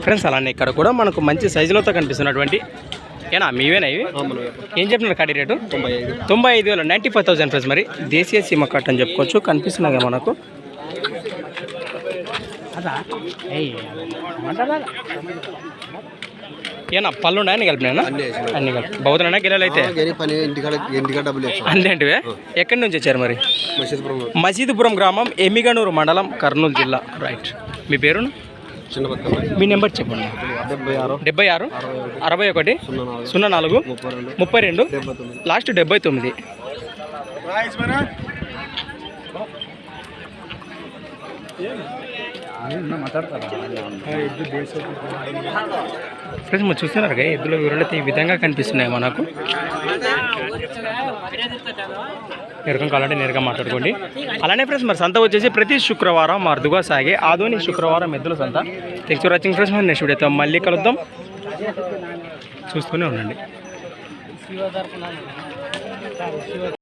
Friends అలానే ఇక్కడ కూడా మనకు మంచి సైజులతో కనిపిస్తున్నటువంటి ఏనా మీవేనా ఇవి ఏం చెప్తున్నారు కడి రేటు 95,000 95,000 ఫ్రెండ్స్. మరి దేశీయ సీమ కట్ అని చెప్పుకోవచ్చు. కనిపిస్తున్నాయి మనకు ఏనా పళ్ళు ఉన్నాయని కలిపినా అన్ని కలిపి బౌద్ధనా గిల్లలు అయితే అంతేంటివే. ఎక్కడి నుంచి వచ్చారు మరి? మసీదుపురం గ్రామం, ఎమ్మిగనూరు మండలం, కర్నూలు జిల్లా. రైట్. మీ పేరు మీ నెంబర్ చెప్పండి. 76 61 04 32 లాస్ట్ 79. ఫ్రెండ్స్ మీరు చూస్తున్నారు కదా ఎద్దుల వివరాలు అయితే ఈ విధంగా కనిపిస్తున్నాయి మనకు. నేరుగా కావాలంటే నేరుగా మాట్లాడుకోండి. అలానే ఫ్రెండ్స్ మరి సంత వచ్చేసి ప్రతి శుక్రవారం అరుదుగా సాగే ఆధునిక శుక్రవారం ఎద్దుల సంత. Thanks for watching friends. Next వీడియోతో మళ్ళీ కలుద్దాం. చూస్తూనే ఉండండి.